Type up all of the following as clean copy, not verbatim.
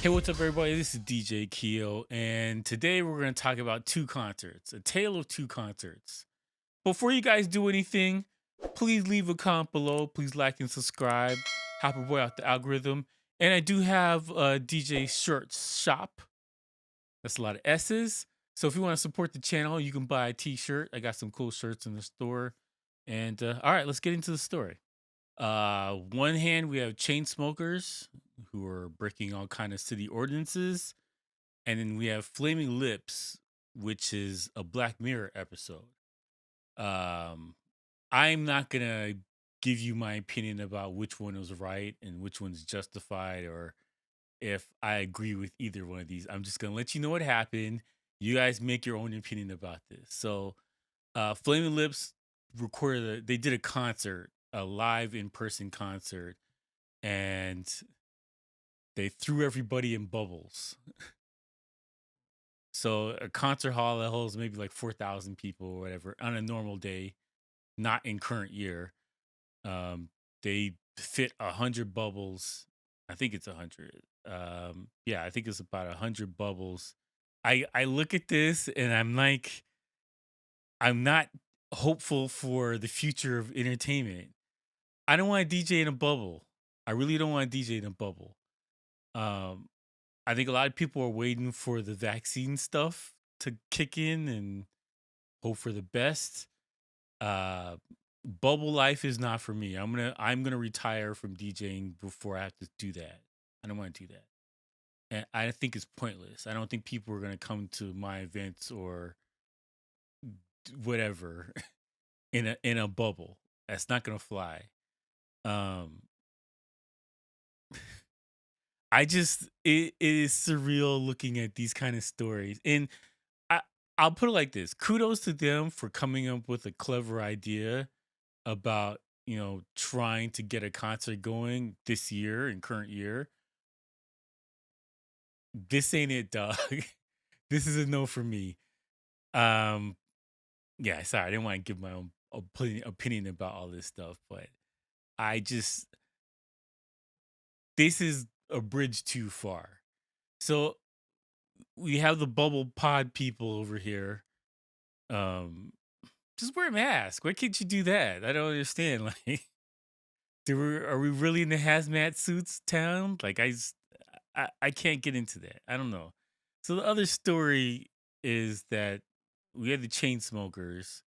Hey, what's up, everybody? This is DJ Keo, and today we're going to talk about two concerts, a tale of two concerts. Before you guys do anything, please leave a comment below. Please like and subscribe. Help a boy out the algorithm. And I do have a DJ shirt shop. That's a lot of S's. So if you want to support the channel, you can buy a t-shirt. I got some cool shirts in the store. And all right, let's get into the story. One hand, we have Chainsmokers who are breaking all kind of city ordinances. And then we have Flaming Lips, which is a Black Mirror episode. Um, I'm not gonna give you my opinion about which one was right and which one's justified, or if I agree with either one of these. I'm just gonna let you know what happened. You guys make your own opinion about this. So, Flaming Lips they did a concert, a live in person concert, and they threw everybody in bubbles. So a concert hall that holds maybe like 4,000 people or whatever on a normal day, not in current year. Um, they fit 100 bubbles. I think it's 100. Yeah, I think it's about 100 bubbles. I look at this and I'm like, I'm not hopeful for the future of entertainment. I don't want to DJ in a bubble. I really don't want to DJ in a bubble. Um, I think a lot of people are waiting for the vaccine stuff to kick in and hope for the best. Uh, Bubble life is not for me. I'm gonna retire from DJing before I have to do that. I don't want to do that, and I think it's pointless. I don't think people are gonna come to my events or whatever in a bubble. That's not gonna fly. Um, it is surreal looking at these kind of stories, and I I'll put it like this: kudos to them for coming up with a clever idea about, trying to get a concert going this year and current year. This ain't it, dog. This is a no for me. Um, yeah, sorry, I didn't want to give my own opinion about all this stuff, but I just this is a bridge too far. So we have the bubble pod people over here. Um, just wear a mask. Why can't you do that? I don't understand. Like, are we really in the hazmat suits town? Like, I can't get into that. I don't know. So the other story is that we had the chain smokers,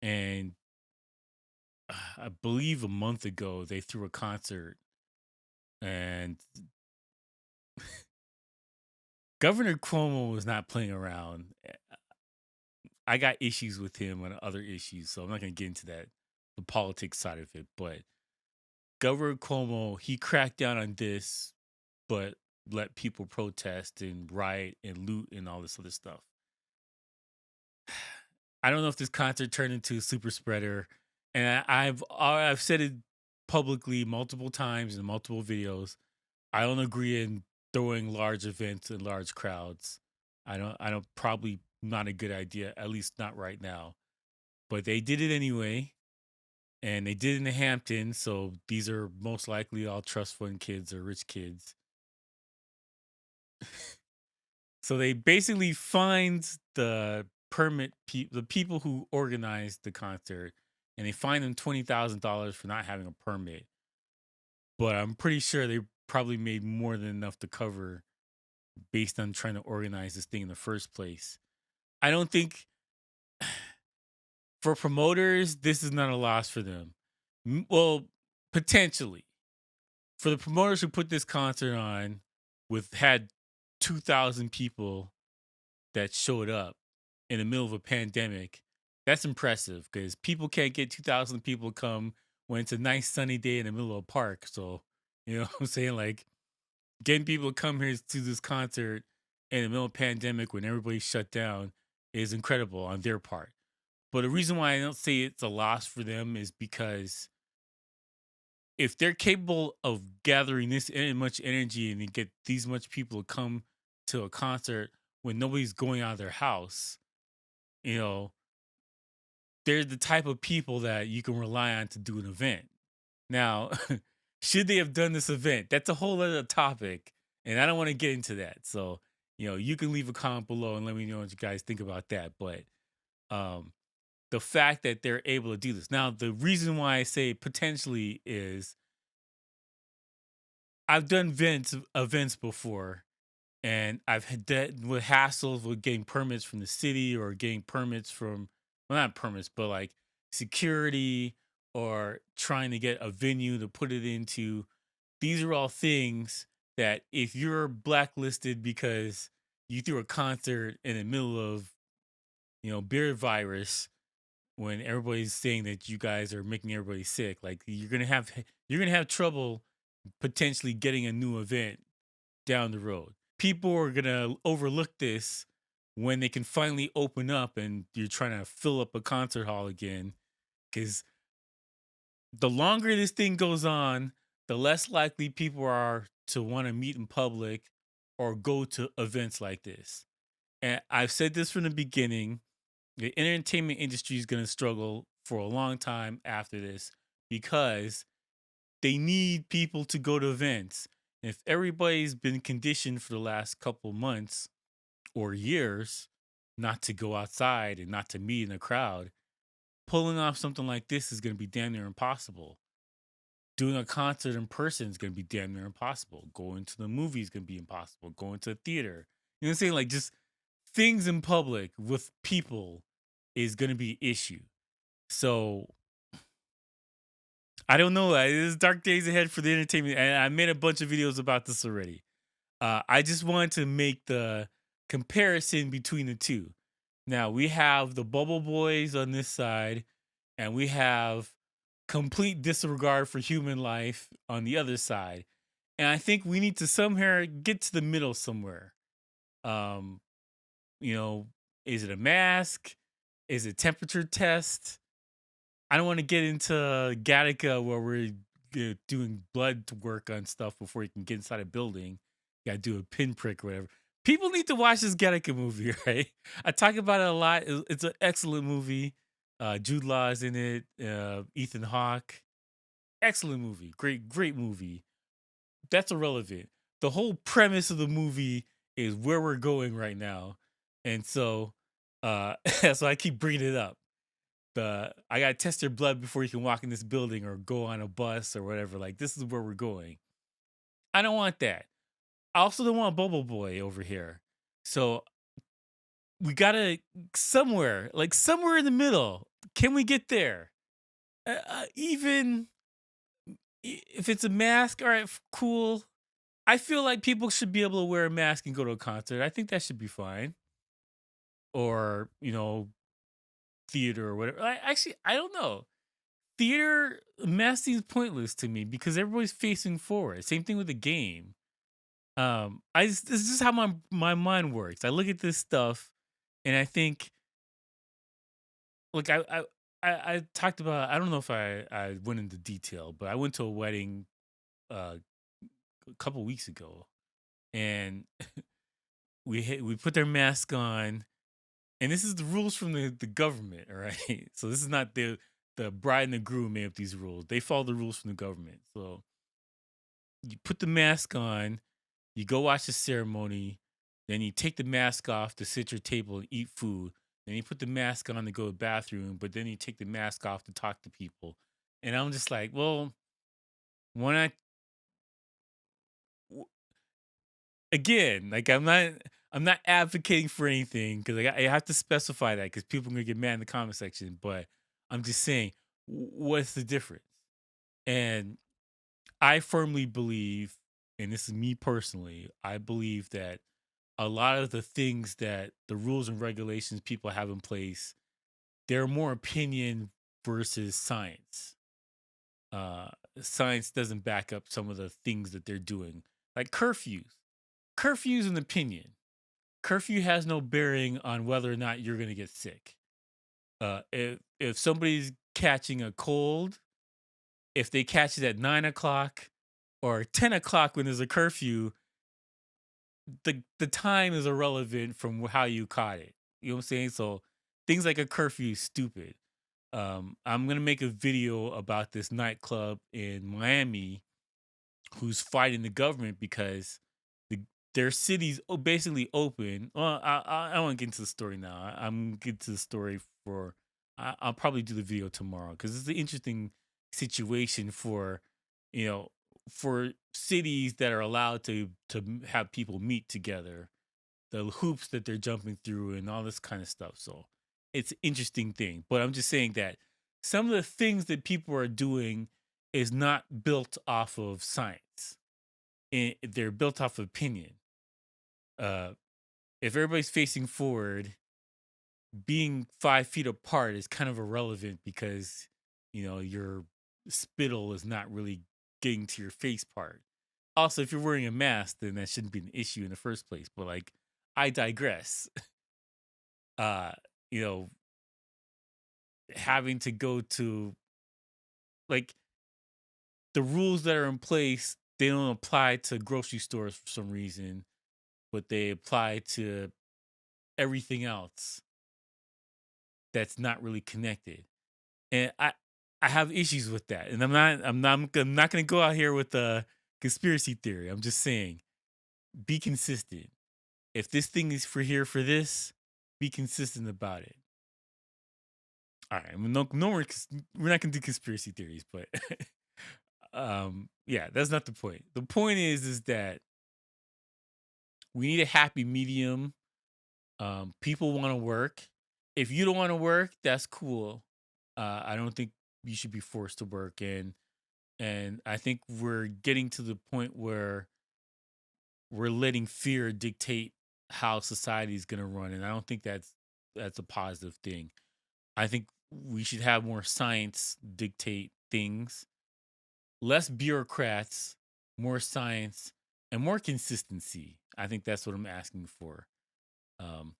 and I believe a month ago they threw a concert, and Governor Cuomo was not playing around. I got issues with him on other issues, so I'm not gonna get into that, the politics side of it. But Governor Cuomo, he cracked down on this, but let people protest and riot and loot and all this other stuff. I don't know if this concert turned into a super spreader, and I've said it publicly multiple times in multiple videos. I don't agree in throwing large events and large crowds. I don't probably not a good idea, at least not right now. But they did it anyway, and they did it in the Hamptons. So these are most likely all trust fund kids or rich kids. So they basically fined the people who organized the concert, and they fined them $20,000 for not having a permit. But I'm pretty sure they probably made more than enough to cover based on trying to organize this thing in the first place. I don't think for promoters this is not a loss for them. Well, potentially for the promoters who put this concert on with had 2,000 people that showed up in the middle of a pandemic, that's impressive because people can't get 2,000 people to come when it's a nice sunny day in the middle of a park. So, you know what I'm saying? Like, getting people to come here to this concert in the middle of a pandemic when everybody's shut down is incredible on their part. But the reason why I don't say it's a loss for them is because if they're capable of gathering much energy and they get these much people to come to a concert when nobody's going out of their house, you know, they're the type of people that you can rely on to do an event. Now, should they have done this event? That's a whole other topic. And I don't want to get into that. So, you can leave a comment below and let me know what you guys think about that. But um, the fact that they're able to do this. Now, the reason why I say potentially is I've done events before, and I've had that with hassles with getting permits from the city or getting permits from, well, not permits, but like security or trying to get a venue to put it into. These are all things that if you're blacklisted because you threw a concert in the middle of, beer virus, when everybody's saying that you guys are making everybody sick, like you're gonna have trouble potentially getting a new event down the road. People are gonna overlook this when they can finally open up and you're trying to fill up a concert hall again. Because the longer this thing goes on, the less likely people are to want to meet in public or go to events like this. And I've said this from the beginning, the entertainment industry is going to struggle for a long time after this because they need people to go to events. If everybody's been conditioned for the last couple months or years not to go outside and not to meet in a crowd, pulling off something like this is going to be damn near impossible. Doing a concert in person is going to be damn near impossible. Going to the movie is going to be impossible. Going to a theater, you know what I'm saying? Like just things in public with people is going to be an issue. So I don't know. There's dark days ahead for the entertainment, and I made a bunch of videos about this already. I just wanted to make the comparison between the two. Now we have the bubble boys on this side, and we have complete disregard for human life on the other side. And I think we need to somehow get to the middle somewhere. Um, you know, is it a mask? Is it temperature test? I don't want to get into Gattaca where we're doing blood work on stuff before you can get inside a building. You got to do a pinprick or whatever. People need to watch this Gattaca movie, right? I talk about it a lot. It's an excellent movie. Jude Law is in it. Ethan Hawke. Excellent movie. Great movie. That's irrelevant. The whole premise of the movie is where we're going right now. And so that's why I keep bringing it up. I gotta test your blood before you can walk in this building or go on a bus or whatever. Like this is where we're going. I don't want that. I also don't want Bubble Boy over here. So we gotta somewhere in the middle. Can we get there? Even if it's a mask, all right, cool. I feel like people should be able to wear a mask and go to a concert. I think that should be fine. Or theater or whatever. I don't know. Theater mask seems pointless to me because everybody's facing forward. Same thing with the game. This is just how my mind works. I look at this stuff and I think, like I talked about. I don't know if I went into detail, but I went to a wedding uh, a couple weeks ago, and we put their mask on, and this is the rules from the government. All right, so this is not the bride and the groom made up these rules. They follow the rules from the government. So you put the mask on, you go watch the ceremony, then you take the mask off to sit your table and eat food. Then you put the mask on to go to the bathroom, but then you take the mask off to talk to people. And I'm just like, well, when again, like I'm not advocating for anything because I have to specify that because people are gonna get mad in the comment section. But I'm just saying, what's the difference? And I firmly believe, and this is me personally, I believe that a lot of the things that the rules and regulations people have in place, they're more opinion versus science. Uh, Science doesn't back up some of the things that they're doing, like curfews. Curfew's an opinion. Curfew has no bearing on whether or not you're going to get sick. If somebody's catching a cold, if they catch it at 9 o'clock or 10 o'clock when there's a curfew, the time is irrelevant from how you caught it. You know what I'm saying? So things like a curfew is stupid. I'm gonna make a video about this nightclub in Miami who's fighting the government because their cities basically open. Well, I won't get into the story now. I'm get to the story for. I'll probably do the video tomorrow because it's an interesting situation for, you know, for cities that are allowed to have people meet together, the hoops that they're jumping through, and all this kind of stuff. So it's an interesting thing. But I'm just saying that some of the things that people are doing is not built off of science. They're built off of opinion. uh if everybody's facing forward, being 5 feet apart is kind of irrelevant because your spittle is not really getting to your face part. Also, if you're wearing a mask, then that shouldn't be an issue in the first place. But like, I digress. uh you know Having to go to, like, the rules that are in place, they don't apply to grocery stores for some reason, but they apply to everything else that's not really connected. And I have issues with that. And I'm not going to go out here with a conspiracy theory. I'm just saying, be consistent. If this thing is for here for this, be consistent about it. All right, no more. We're not going to do conspiracy theories, but yeah, that's not the point. The point is that we need a happy medium. People want to work. If you don't want to work, that's cool. I don't think you should be forced to work, and I think we're getting to the point where we're letting fear dictate how society is going to run, and I don't think that's a positive thing. I think we should have more science dictate things, less bureaucrats, more science, and more consistency. I think that's what I'm asking for. Um,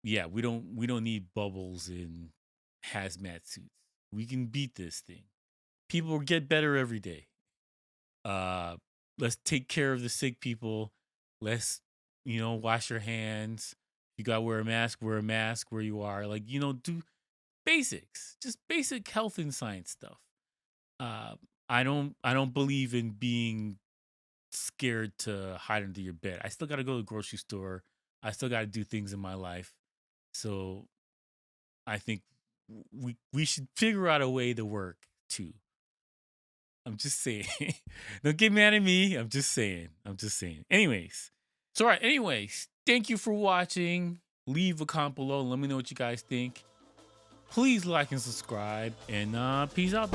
yeah, we don't need bubbles in hazmat suits. We can beat this thing. People get better every day. Uh, let's take care of the sick people. Let's, wash your hands. You got to wear a mask where you are. Like, do basics, just basic health and science stuff. Uh, I don't believe in being scared to hide under your bed. I still got to go to the grocery store. I still got to do things in my life. So I think we should figure out a way to work too. I'm just saying. Don't get mad at me. I'm just saying. I'm just saying. Anyways. So, all right. Anyways, thank you for watching. Leave a comment below and let me know what you guys think. Please like and subscribe. And peace out.